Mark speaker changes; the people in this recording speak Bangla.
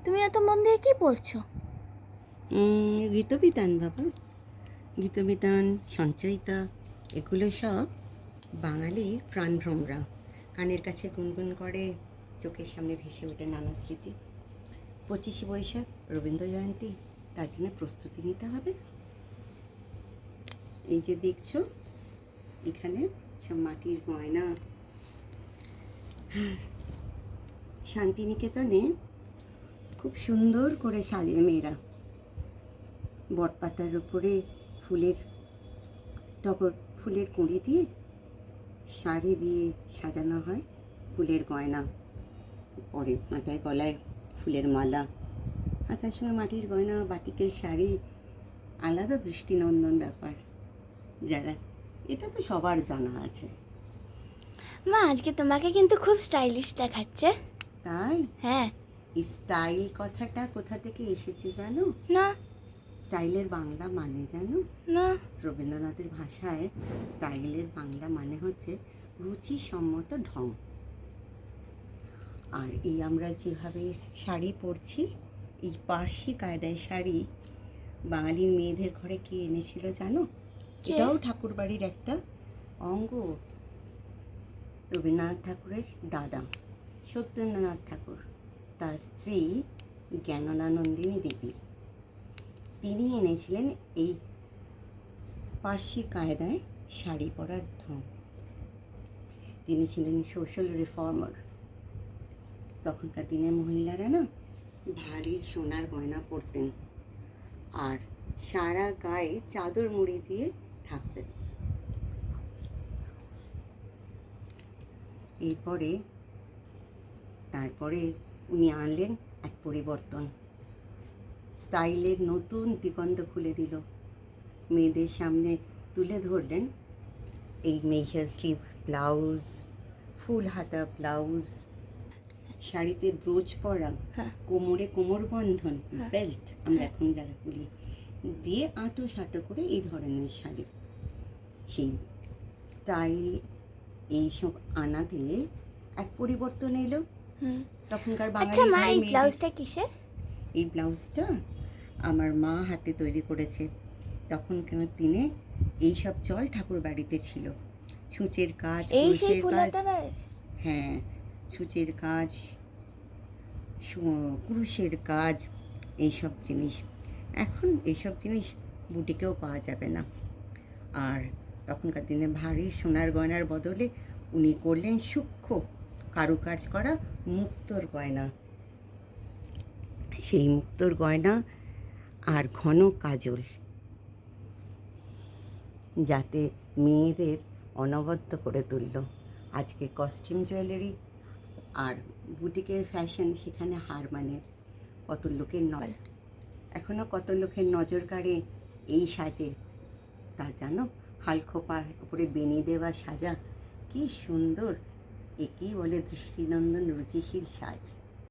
Speaker 1: তুমি এত মন দিয়ে কি পড়ছো?
Speaker 2: গীতবিতান বাবা, গীতবিতান, সঞ্চয়িতা, এগুলো সব বাঙালির প্রাণভ্রমরা। কানের কাছে গুনগুন করে, চোখের সামনে ভেসে ওঠে নানা স্মৃতি। 25শে বৈশাখ, রবীন্দ্র জয়ন্তী, তার জন্য প্রস্তুতি নিতে হবে না? এই যে দেখছো, এখানে সব মাটির গয়না। শান্তিনিকেতনে খুব সুন্দর করে সাজে মেয়েরা। বটপাতার উপরে ফুলের কুঁড়ি দিয়ে, শাড়ি দিয়ে সাজানো হয় ফুলের গয়না, পরে মাথায় গলায় ফুলের মালা, আর তার সঙ্গে মাটির গয়না, বাটিকের শাড়ি, আলাদা দৃষ্টিনন্দন ব্যাপার। যারা এটা তো সবার জানা আছে।
Speaker 1: মা, আজকে তোমাকে কিন্তু খুব স্টাইলিশ দেখাচ্ছে।
Speaker 2: তাই?
Speaker 1: হ্যাঁ।
Speaker 2: স্টাইল কথাটা কোথা থেকে এসেছে জানো?
Speaker 1: না।
Speaker 2: স্টাইলের বাংলা মানে জানো?
Speaker 1: না।
Speaker 2: রবীন্দ্রনাথের ভাষায় স্টাইলের বাংলা মানে হচ্ছে রুচিসম্মত ঢং। আর এই আমরা যেভাবে শাড়ি পরছি, এই পার্সি কায়দায় শাড়ি বাঙালির মেয়েদের ঘরে কে এনেছিল জানো? এটাও ঠাকুর বাড়ির একটা অঙ্গ। রবীন্দ্রনাথ ঠাকুরের দাদা সত্যেন্দ্রনাথ ঠাকুর, তার স্ত্রী জ্ঞাননানন্দিনী দেবী, তিনি এনেছিলেন এই পার্সি কায়দায় শাড়ি পরার ঢং। তিনি ছিলেন সোশ্যাল রিফর্মার। তখনকার দিনে মহিলারা না ভারী সোনার গয়না পরতেন আর সারা গায়ে চাদর মুড়ি দিয়ে থাকতেন। তারপরে উনি আনলেন এক পরিবর্তন, স্টাইলের নতুন দিগন্ত খুলে দিল। মেয়েদের সামনে তুলে ধরলেন এই মেজার স্লিভস ব্লাউজ, ফুল হাতা ব্লাউজ, শাড়িতে ব্রোচ পরা, কোমরে কোমরবন্ধন, বেল্ট আমরা এখন যারা বলি, দিয়ে আঁটো সাঁটো করে এই ধরনের শাড়ি। সেই স্টাইল এইসব আনাতে এক পরিবর্তন এলো তখনকার বাঙালি।
Speaker 1: এই ব্লাউজটা কিসের?
Speaker 2: এই ব্লাউজটা আমার মা হাতে তৈরি করেছে। তখনকার দিনে এইসব চল ঠাকুর বাড়িতে ছিল। ছুঁচের কাজ, কুরুশের কাজ, হ্যাঁ, ছুঁচের কাজ, কুরুশের কাজ, এইসব জিনিস এখন এইসব জিনিস বুটিকেও পাওয়া যাবে না। আর তখনকার দিনে ভারী সোনার গয়নার বদলে উনি করলেন সূক্ষ্ম কারুকাজ করা মুক্তোর গয়না। সেই মুক্তোর গয়না আর ঘন কাজল, যাতে মেয়েদের অনবদ্য করে তুলল। আজকে কস্টিউম জুয়েলারি আর বুটিকের ফ্যাশন, সেখানে হার মানে কত লোকের এখনও কত লোকের নজর কাড়ে এই সাজে, তা জানো? হালখোপার উপরে বেনি দেওয়া সাজা, কি সুন্দর! একেই বলে দৃষ্টিনন্দন রুচিশীল সাজ।